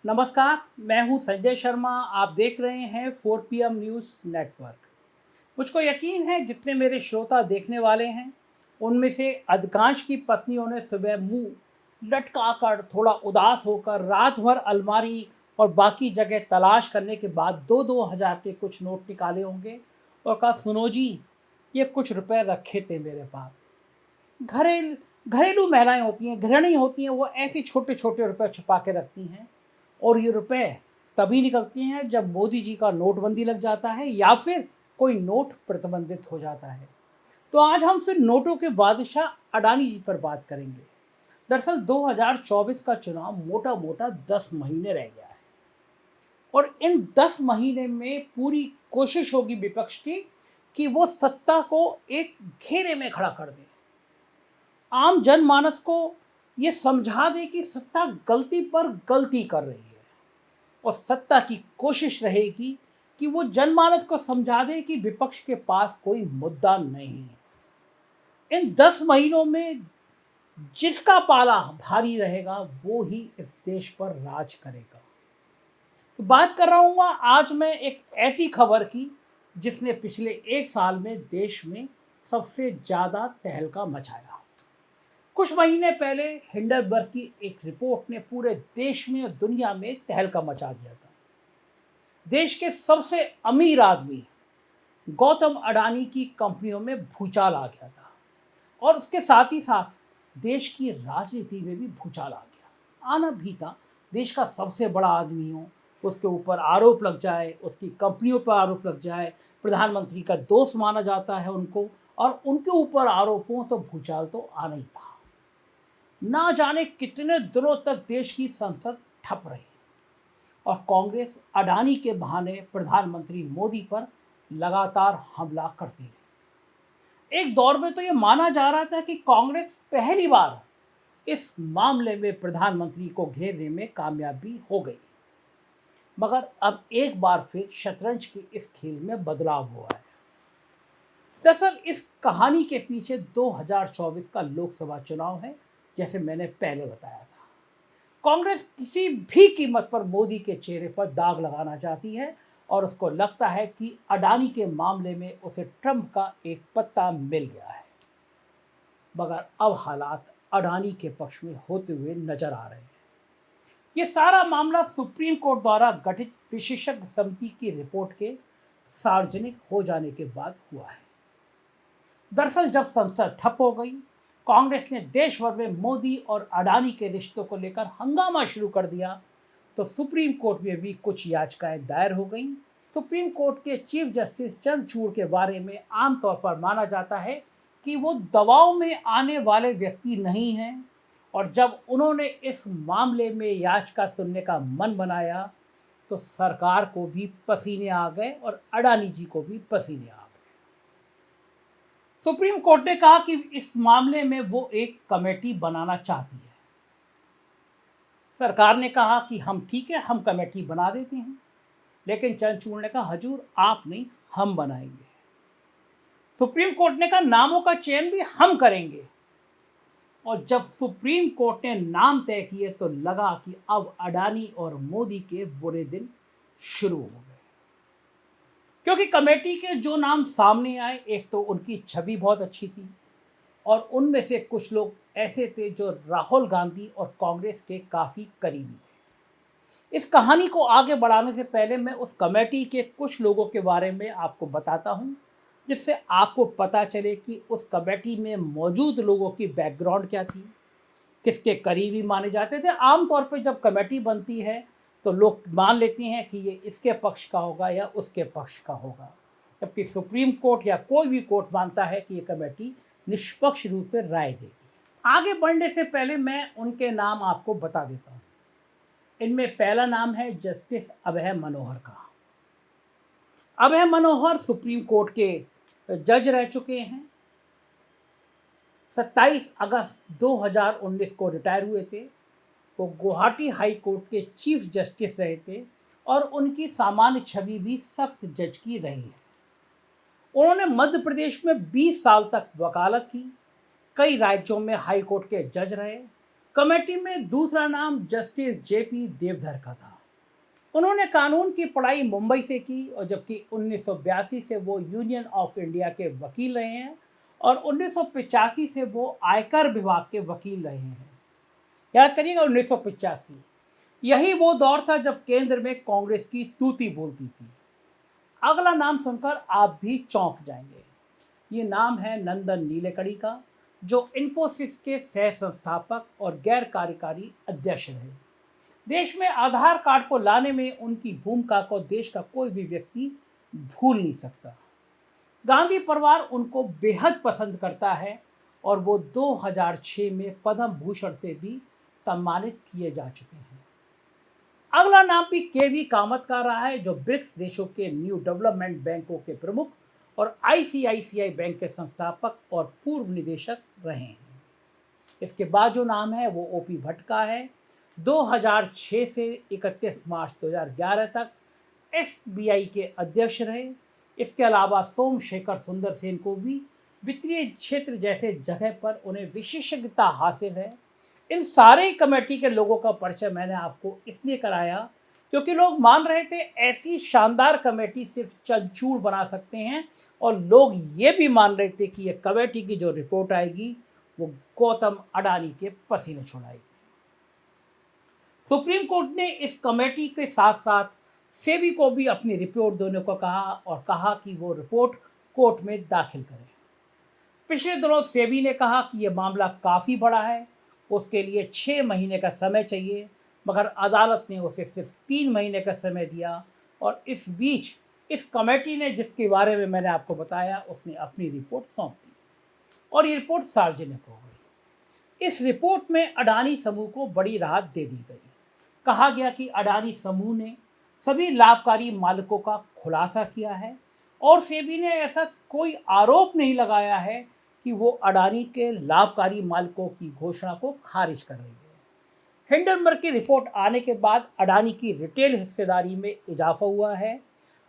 नमस्कार, मैं हूं संजय शर्मा। आप देख रहे हैं 4 PM न्यूज़ नेटवर्क। मुझको यकीन है जितने मेरे श्रोता देखने वाले हैं, उनमें से अधिकांश की पत्नियों ने सुबह मुंह लटकाकर, थोड़ा उदास होकर रात भर अलमारी और बाकी जगह तलाश करने के बाद 2-2 हज़ार के कुछ नोट निकाले होंगे और कहा, सुनो जी, ये कुछ रुपए रखे थे मेरे पास। घरेल घरेलू महिलाएं होती हैं, गृहिणी होती हैं, वो ऐसे छोटे छोटे रुपए छुपा के रखती हैं। और ये रुपए तभी निकलती हैं जब मोदी जी का नोटबंदी लग जाता है या फिर कोई नोट प्रतिबंधित हो जाता है। तो आज हम फिर नोटों के बादशाह अडानी जी पर बात करेंगे। दरअसल 2024 का चुनाव मोटा मोटा 10 महीने रह गया है और इन 10 महीने में पूरी कोशिश होगी विपक्ष की कि वो सत्ता को एक घेरे में खड़ा कर दे, आम जनमानस को ये समझा दे कि सत्ता गलती पर गलती कर रही है और सत्ता की कोशिश रहेगी कि वो जनमानस को समझा दे कि विपक्ष के पास कोई मुद्दा नहीं है। इन 10 महीनों में जिसका पाला भारी रहेगा वो ही इस देश पर राज करेगा। तो बात कर रहा हूँ आज मैं एक ऐसी खबर की जिसने पिछले 1 साल में देश में सबसे ज़्यादा तहलका मचाया। कुछ महीने पहले हिंडनबर्ग की एक रिपोर्ट ने पूरे देश में और दुनिया में तहलका मचा दिया था। देश के सबसे अमीर आदमी गौतम अडानी की कंपनियों में भूचाल आ गया था और उसके साथ ही साथ देश की राजनीति में भी भूचाल आ गया। आना भी था, देश का सबसे बड़ा आदमी हो, उसके ऊपर आरोप लग जाए, उसकी कंपनियों पर आरोप लग जाए, प्रधानमंत्री का दोस्त माना जाता है उनको, और उनके ऊपर आरोप हो तो भूचाल तो आना ही था। ना जाने कितने दिनों तक देश की संसद ठप रही और कांग्रेस अडानी के बहाने प्रधानमंत्री मोदी पर लगातार हमला करती रही। एक दौर में तो ये माना जा रहा था कि कांग्रेस पहली बार इस मामले में प्रधानमंत्री को घेरने में कामयाबी हो गई, मगर अब एक बार फिर शतरंज के इस खेल में बदलाव हुआ है। दरअसल इस कहानी के पीछे 2024 का लोकसभा चुनाव है। जैसे मैंने पहले बताया था, कांग्रेस किसी भी कीमत पर मोदी के चेहरे पर दाग लगाना चाहती है और उसको लगता है कि अडानी के मामले में उसे ट्रंप का एक पत्ता मिल गया है। मगर अब हालात अडानी के पक्ष में होते हुए नजर आ रहे हैं। ये सारा मामला सुप्रीम कोर्ट द्वारा गठित विशेषज्ञ समिति की रिपोर्ट के सार्वजनिक हो जाने के बाद हुआ है। दरअसल जब संसद ठप हो गई, कांग्रेस ने देश भर में मोदी और अडानी के रिश्तों को लेकर हंगामा शुरू कर दिया, तो सुप्रीम कोर्ट में भी कुछ याचिकाएं दायर हो गईं। सुप्रीम कोर्ट के चीफ जस्टिस चंद्रचूड़ के बारे में आमतौर पर माना जाता है कि वो दबाव में आने वाले व्यक्ति नहीं हैं, और जब उन्होंने इस मामले में याचिका सुनने का मन बनाया तो सरकार को भी पसीने आ गए और अडानी जी को भी पसीने आ गए। सुप्रीम कोर्ट ने कहा कि इस मामले में वो एक कमेटी बनाना चाहती है। सरकार ने कहा कि हम ठीक है, हम कमेटी बना देते हैं, लेकिन चंद्रचूड़ ने कहा, हजूर आप नहीं, हम बनाएंगे। सुप्रीम कोर्ट ने कहा नामों का चयन भी हम करेंगे, और जब सुप्रीम कोर्ट ने नाम तय किए तो लगा कि अब अडानी और मोदी के बुरे दिन शुरू हो गए। क्योंकि कमेटी के जो नाम सामने आए, एक तो उनकी छवि बहुत अच्छी थी और उनमें से कुछ लोग ऐसे थे जो राहुल गांधी और कांग्रेस के काफ़ी करीबी थे। इस कहानी को आगे बढ़ाने से पहले मैं उस कमेटी के कुछ लोगों के बारे में आपको बताता हूँ, जिससे आपको पता चले कि उस कमेटी में मौजूद लोगों की बैकग्राउंड क्या थी, किसके करीबी माने जाते थे। आमतौर पर जब कमेटी बनती है तो लोग मान लेते हैं कि ये इसके पक्ष का होगा या उसके पक्ष का होगा, जबकि सुप्रीम कोर्ट या कोई भी कोर्ट मानता है कि ये कमेटी निष्पक्ष रूप से राय देगी। आगे बढ़ने से पहले मैं उनके नाम आपको बता देता हूँ। इनमें पहला नाम है जस्टिस अभय मनोहर का। अभय मनोहर सुप्रीम कोर्ट के जज रह चुके हैं। 27 अगस्त 2019 को रिटायर हुए थे। वो गुवाहाटी हाई कोर्ट के चीफ जस्टिस रहे थे और उनकी सामान्य छवि भी सख्त जज की रही है। उन्होंने मध्य प्रदेश में 20 साल तक वकालत की, कई राज्यों में हाई कोर्ट के जज रहे कमेटी में दूसरा नाम जस्टिस जेपी देवधर का था। उन्होंने कानून की पढ़ाई मुंबई से की और जबकि 1982 से वो यूनियन ऑफ इंडिया के वकील रहे हैं और 1985 से वो आयकर विभाग के वकील रहे हैं। याद करिएगा 1985, यही वो दौर था जब केंद्र में कांग्रेस की तूती बोलती थी। अगला नाम सुनकर आप भी चौंक जाएंगे। ये नाम है नंदन नीलेकणी का, जो इन्फोसिस के सह संस्थापक और गैर कार्यकारी अध्यक्ष रहे। देश में आधार कार्ड को लाने में उनकी भूमिका को देश का कोई भी व्यक्ति भूल नहीं सकता। गांधी परिवार उनको बेहद पसंद करता है और वो 2006 में पद्म भूषण से भी सम्मानित किए जा चुके हैं। अगला नाम भी केवी कामत का रहा है, जो ब्रिक्स देशों के न्यू डेवलपमेंट बैंकों के प्रमुख और आईसीआईसीआई बैंक के संस्थापक और पूर्व निदेशक रहे हैं। इसके बाद जो नाम है वो ओपी भट्ट का है। 2006 से 31 मार्च 2011 तक एसबीआई के अध्यक्ष रहे। इसके अलावा सोमशेखर सुंदर सेन को भी वित्तीय क्षेत्र जैसे जगह पर उन्हें विशेषज्ञता हासिल है। इन सारे कमेटी के लोगों का परिचय मैंने आपको इसलिए कराया क्योंकि लोग मान रहे थे ऐसी शानदार कमेटी सिर्फ चंचूड़ बना सकते हैं, और लोग ये भी मान रहे थे कि ये कमेटी की जो रिपोर्ट आएगी वो गौतम अडानी के पसीने छुड़ाएगी। सुप्रीम कोर्ट ने इस कमेटी के साथ साथ सेबी को भी अपनी रिपोर्ट देने को कहा और कहा कि वो रिपोर्ट कोर्ट में दाखिल करें। पिछले दिनों सेबी ने कहा कि यह मामला काफ़ी बड़ा है, उसके लिए 6 महीने का समय चाहिए, मगर अदालत ने उसे सिर्फ 3 महीने का समय दिया। और इस बीच इस कमेटी ने, जिसके बारे में मैंने आपको बताया, उसने अपनी रिपोर्ट सौंप दी और ये रिपोर्ट सार्वजनिक हो गई। इस रिपोर्ट में अडानी समूह को बड़ी राहत दे दी गई। कहा गया कि अडानी समूह ने सभी लाभकारी मालिकों का खुलासा किया है और सेबी ने ऐसा कोई आरोप नहीं लगाया है कि वो अडानी के लाभकारी मालिकों की घोषणा को खारिज कर रही है। हिंडनबर्ग की रिपोर्ट आने के बाद अडानी की रिटेल हिस्सेदारी में इजाफा हुआ है।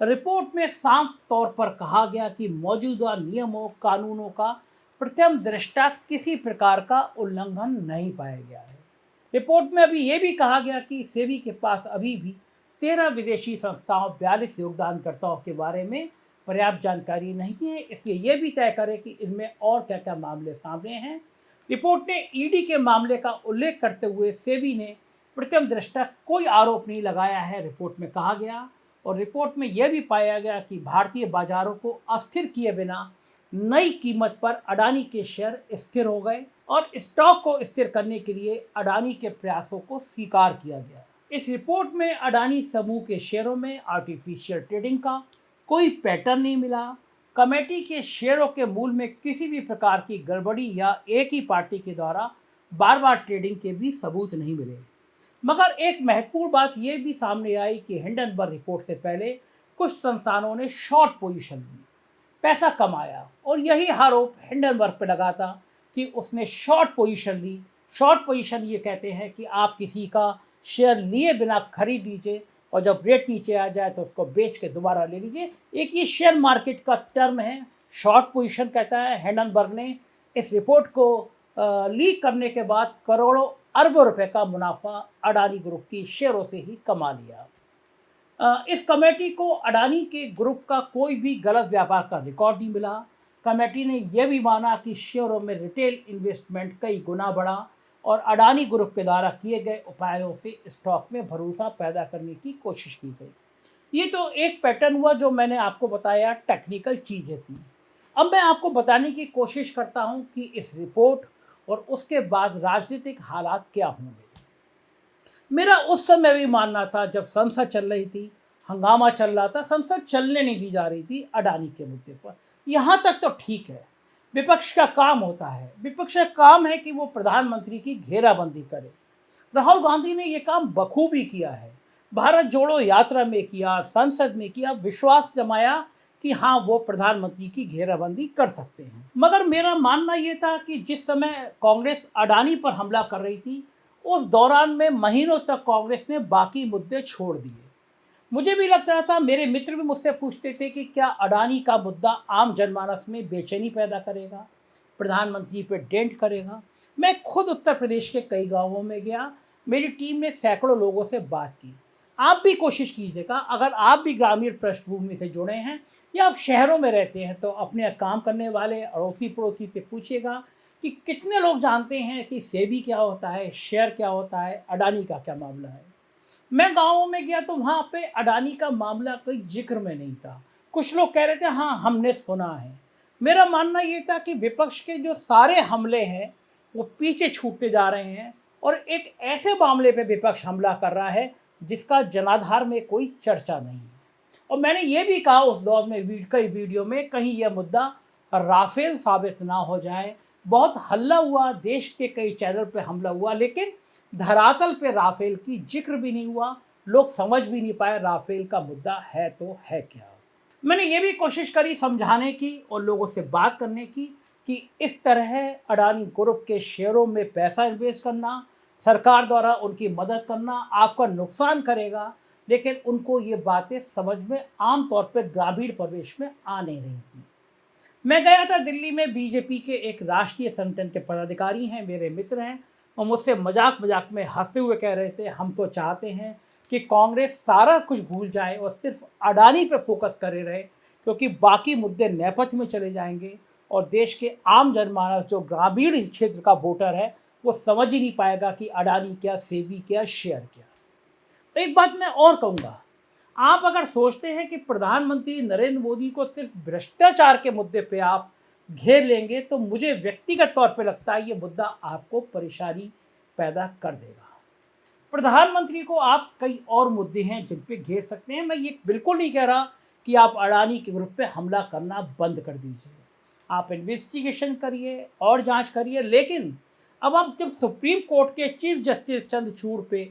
रिपोर्ट में साफ तौर पर कहा गया कि मौजूदा नियमों कानूनों का प्रथम दृष्टया किसी प्रकार का उल्लंघन नहीं पाया गया है। रिपोर्ट में अभी ये भी कहा गया कि सेबी के पास अभी भी 13 विदेशी संस्थाओं 42 योगदानकर्ताओं के बारे में पर्याप्त जानकारी नहीं है, इसलिए ये भी तय करे कि इनमें और क्या क्या मामले सामने हैं। रिपोर्ट ने ईडी के मामले का उल्लेख करते हुए सेबी ने प्रथम दृष्टया कोई आरोप नहीं लगाया है, रिपोर्ट में कहा गया। और रिपोर्ट में यह भी पाया गया कि भारतीय बाजारों को अस्थिर किए बिना नई कीमत पर अडानी के शेयर स्थिर हो गए और स्टॉक को स्थिर करने के लिए अडानी के प्रयासों को स्वीकार किया गया। इस रिपोर्ट में अडानी समूह के शेयरों में आर्टिफिशियल ट्रेडिंग का कोई पैटर्न नहीं मिला। कमेटी के शेयरों के मूल में किसी भी प्रकार की गड़बड़ी या एक ही पार्टी के द्वारा बार बार ट्रेडिंग के भी सबूत नहीं मिले। मगर एक महत्वपूर्ण बात यह भी सामने आई कि हिंडनबर्ग रिपोर्ट से पहले कुछ संस्थानों ने शॉर्ट पोजीशन ली, पैसा कमाया, और यही आरोप हिंडनबर्ग पर लगा था कि उसने शॉर्ट पोजीशन ली। शॉर्ट पोजीशन ये कहते हैं कि आप किसी का शेयर लिए बिना खरीद लीजिए और जब रेट नीचे आ जाए तो उसको बेच के दोबारा ले लीजिए। एक ये शेयर मार्केट का टर्म है, शॉर्ट पोजीशन कहता है। हिंडनबर्ग ने इस रिपोर्ट को लीक करने के बाद करोड़ों अरबों रुपए का मुनाफा अडानी ग्रुप की शेयरों से ही कमा लिया। इस कमेटी को अडानी के ग्रुप का कोई भी गलत व्यापार का रिकॉर्ड नहीं मिला। कमेटी ने यह भी माना कि शेयरों में रिटेल इन्वेस्टमेंट कई गुना बढ़ा और अडानी ग्रुप के द्वारा किए गए उपायों से स्टॉक में भरोसा पैदा करने की कोशिश की गई। ये तो एक पैटर्न हुआ जो मैंने आपको बताया, टेक्निकल चीज़ें थी। अब मैं आपको बताने की कोशिश करता हूँ कि इस रिपोर्ट और उसके बाद राजनीतिक हालात क्या होंगे। मेरा उस समय भी मानना था, जब संसद चल रही थी, हंगामा चल रहा था, संसद चलने नहीं दी जा रही थी अडानी के मुद्दे पर। यहाँ तक तो ठीक है, विपक्ष का काम होता है, विपक्ष का काम है कि वो प्रधानमंत्री की घेराबंदी करे। राहुल गांधी ने ये काम बखूबी किया है, भारत जोड़ो यात्रा में किया, संसद में किया, विश्वास जमाया कि हाँ वो प्रधानमंत्री की घेराबंदी कर सकते हैं। मगर मेरा मानना ये था कि जिस समय कांग्रेस अडानी पर हमला कर रही थी, उस दौरान में महीनों तक कांग्रेस ने बाकी मुद्दे छोड़ दिए। मुझे भी लग रहा था, मेरे मित्र भी मुझसे पूछते थे कि क्या अडानी का मुद्दा आम जनमानस में बेचैनी पैदा करेगा, प्रधानमंत्री पे डेंट करेगा। मैं खुद उत्तर प्रदेश के कई गांवों में गया, मेरी टीम ने सैकड़ों लोगों से बात की। आप भी कोशिश कीजिएगा, अगर आप भी ग्रामीण पृष्ठभूमि से जुड़े हैं या आप शहरों में रहते हैं तो अपने काम करने वाले अड़ोसी पड़ोसी से पूछिएगा कि कितने लोग जानते हैं कि सेबी क्या होता है, शेयर क्या होता है, अडानी का क्या मामला है। मैं गाँवों में गया तो वहाँ पे अडानी का मामला कोई ज़िक्र में नहीं था। कुछ लोग कह रहे थे हाँ, हमने सुना है। मेरा मानना ये था कि विपक्ष के जो सारे हमले हैं, वो पीछे छूटते जा रहे हैं और एक ऐसे मामले पे विपक्ष हमला कर रहा है जिसका जनाधार में कोई चर्चा नहीं है। और मैंने ये भी कहा उस दौर में कई वीडियो में, कहीं यह मुद्दा राफेल साबित ना हो जाए। बहुत हल्ला हुआ, देश के कई चैनल पे हमला हुआ, लेकिन धरातल पे राफेल की जिक्र भी नहीं हुआ। लोग समझ भी नहीं पाए राफेल का मुद्दा है तो है क्या। मैंने ये भी कोशिश करी समझाने की और लोगों से बात करने की कि इस तरह अडानी ग्रुप के शेयरों में पैसा इन्वेस्ट करना, सरकार द्वारा उनकी मदद करना आपका नुकसान करेगा, लेकिन उनको ये बातें समझ में आम तौर पर ग्रामीण परिवेश में आ नहीं रही थी। मैं गया था दिल्ली में, बीजेपी के एक राष्ट्रीय संगठन के पदाधिकारी हैं, मेरे मित्र हैं, और मुझसे मजाक मजाक में हंसते हुए कह रहे थे हम तो चाहते हैं कि कांग्रेस सारा कुछ भूल जाए और सिर्फ अडानी पे फोकस करे रहे, क्योंकि बाकी मुद्दे नेपथ्य में चले जाएंगे और देश के आम जनमानस जो ग्रामीण क्षेत्र का वोटर है वो समझ ही नहीं पाएगा कि अडानी क्या, सेबी क्या, शेयर क्या। एक बात मैं और कहूँगा, आप अगर सोचते हैं कि प्रधानमंत्री नरेंद्र मोदी को सिर्फ भ्रष्टाचार के मुद्दे पे आप घेर लेंगे तो मुझे व्यक्तिगत तौर पे लगता है ये मुद्दा आपको परेशानी पैदा कर देगा। प्रधानमंत्री को आप कई और मुद्दे हैं जिन पे घेर सकते हैं। मैं ये बिल्कुल नहीं कह रहा कि आप अडानी के ग्रुप पे हमला करना बंद कर दीजिए, आप इन्वेस्टिगेशन करिए और जांच करिए, लेकिन अब आप जब सुप्रीम कोर्ट के चीफ जस्टिस चंद्रचूड़ पे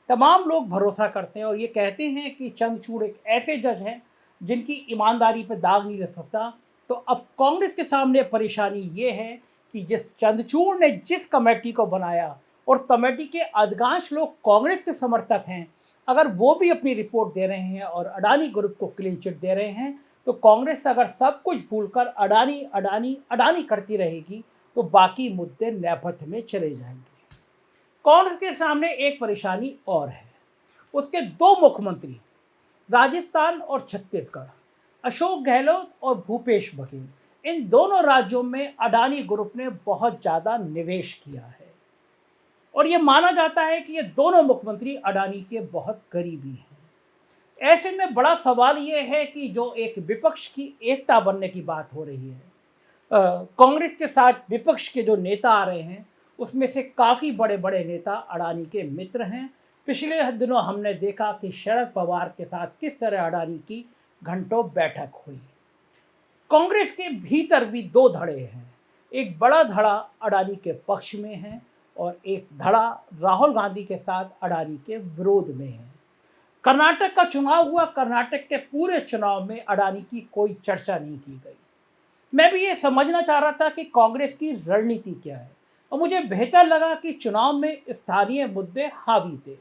तमाम लोग भरोसा करते हैं और ये कहते हैं कि चंद्रचूड़ एक ऐसे जज हैं जिनकी ईमानदारी पर दाग नहीं रख सकता, तो अब कांग्रेस के सामने परेशानी ये है कि जिस चंद्रचूड़ ने जिस कमेटी को बनाया और उस कमेटी के अधिकांश लोग कांग्रेस के समर्थक हैं, अगर वो भी अपनी रिपोर्ट दे रहे हैं और अडानी ग्रुप को क्लीन चिट दे रहे हैं, तो कांग्रेस अगर सब कुछ भूलकर अडानी अडानी अडानी करती रहेगी तो बाकी मुद्दे नेपथ्य में चले जाएंगे। कांग्रेस के सामने एक परेशानी और है, उसके दो मुख्यमंत्री राजस्थान और छत्तीसगढ़, अशोक गहलोत और भूपेश बघेल, इन दोनों राज्यों में अडानी ग्रुप ने बहुत ज़्यादा निवेश किया है और ये माना जाता है कि ये दोनों मुख्यमंत्री अडानी के बहुत करीबी हैं। ऐसे में बड़ा सवाल ये है कि जो एक विपक्ष की एकता बनने की बात हो रही है, कांग्रेस के साथ विपक्ष के जो नेता आ रहे हैं उसमें से काफ़ी बड़े बड़े नेता अडानी के मित्र हैं। पिछले दिनों हमने देखा कि शरद पवार के साथ किस तरह अडानी की घंटों बैठक हुई। कांग्रेस के भीतर भी दो धड़े हैं, एक बड़ा धड़ा अडानी के पक्ष में है और एक धड़ा राहुल गांधी के साथ अडानी के विरोध में है। कर्नाटक का चुनाव हुआ, कर्नाटक के पूरे चुनाव में अडानी की कोई चर्चा नहीं की गई। मैं भी ये समझना चाह रहा था कि कांग्रेस की रणनीति क्या है और मुझे बेहतर लगा कि चुनाव में स्थानीय मुद्दे हावी थे।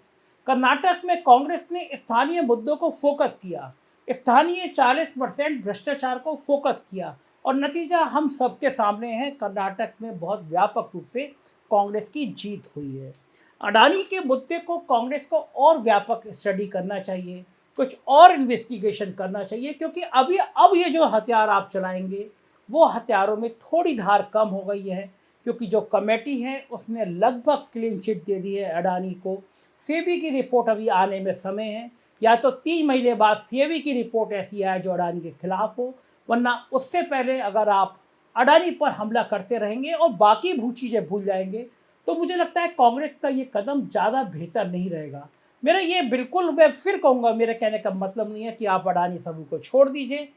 कर्नाटक में कांग्रेस ने स्थानीय मुद्दों को फोकस किया, स्थानीय 40% भ्रष्टाचार को फोकस किया और नतीजा हम सबके सामने है। कर्नाटक में बहुत व्यापक रूप से कांग्रेस की जीत हुई है। अडानी के मुद्दे को कांग्रेस को और व्यापक स्टडी करना चाहिए, कुछ और इन्वेस्टिगेशन करना चाहिए, क्योंकि अब ये जो हथियार आप चलाएंगे वो हथियारों में थोड़ी धार कम हो गई है, क्योंकि जो कमेटी है उसने लगभग क्लीन चिट दे दी है अडानी को। सेबी की रिपोर्ट अभी आने में समय है, या तो 3 महीने बाद सेबी की रिपोर्ट ऐसी आए जो अडानी के खिलाफ हो, वरना उससे पहले अगर आप अडानी पर हमला करते रहेंगे और बाकी चीज़ें भूल जाएंगे तो मुझे लगता है कांग्रेस का ये कदम ज़्यादा बेहतर नहीं रहेगा। मेरा ये बिल्कुल, मैं फिर कहूँगा, मेरे कहने का मतलब नहीं है कि आप अडानी समूह को छोड़ दीजिए,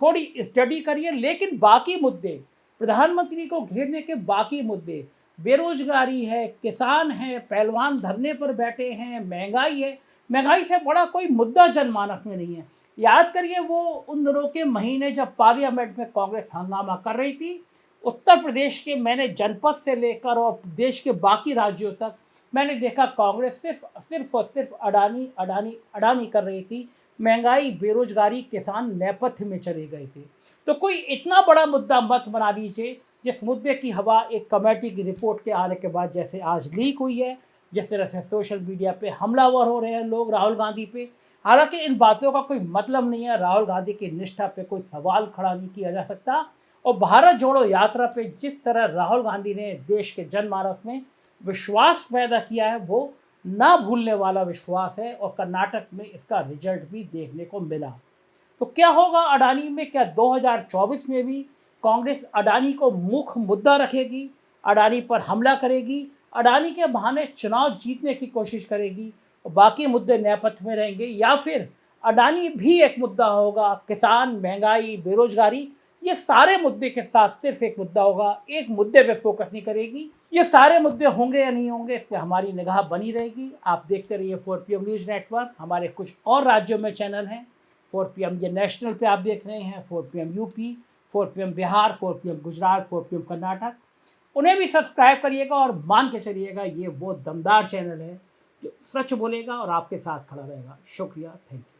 थोड़ी स्टडी करिए, लेकिन बाकी मुद्दे, प्रधानमंत्री को घेरने के बाकी मुद्दे, बेरोजगारी है, किसान है, पहलवान धरने पर बैठे हैं, महंगाई है, महंगाई से बड़ा कोई मुद्दा जनमानस में नहीं है। याद करिए वो उन दिनों के महीने जब पार्लियामेंट में कांग्रेस हंगामा कर रही थी, उत्तर प्रदेश के मैंने जनपद से लेकर और देश के बाकी राज्यों तक मैंने देखा कांग्रेस सिर्फ और सिर्फ अडानी अडानी अडानी कर रही थी। महंगाई, बेरोजगारी, किसान नेपथ्य में चले गए थे। तो कोई इतना बड़ा मुद्दा मत बना लीजिए जिस मुद्दे की हवा एक कमेटी की रिपोर्ट के आने के बाद जैसे आज लीक हुई है, जिस तरह से सोशल मीडिया पे हमलावर हो रहे हैं लोग राहुल गांधी पे, हालांकि इन बातों का कोई मतलब नहीं है। राहुल गांधी की निष्ठा पे कोई सवाल खड़ा नहीं किया जा सकता। और भारत जोड़ो यात्रा पे जिस तरह राहुल गांधी ने देश के जनमानस में विश्वास पैदा किया है, वो ना भूलने वाला विश्वास है और कर्नाटक में इसका रिजल्ट भी देखने को मिला। तो क्या होगा अडानी में? क्या 2024 में भी कांग्रेस अडानी को मुख्य मुद्दा रखेगी, अडानी पर हमला करेगी, अडानी के बहाने चुनाव जीतने की कोशिश करेगी और बाकी मुद्दे नेपथ्य में रहेंगे, या फिर अडानी भी एक मुद्दा होगा, किसान, महंगाई, बेरोजगारी, ये सारे मुद्दे के साथ सिर्फ एक मुद्दा होगा, एक मुद्दे पे फोकस नहीं करेगी? ये सारे मुद्दे होंगे या नहीं होंगे, इस पर हमारी निगाह बनी रहेगी। आप देखते रहिए 4PM न्यूज़ नेटवर्क। हमारे कुछ और राज्यों में चैनल हैं, 4PM ये नेशनल पे आप देख रहे हैं, 4PM UP, 4PM Bihar, 4PM Gujarat, 4PM Karnataka, उन्हें भी सब्सक्राइब करिएगा और मान के चलिएगा ये वो दमदार चैनल है जो सच बोलेगा और आपके साथ खड़ा रहेगा। शुक्रिया, थैंक यू।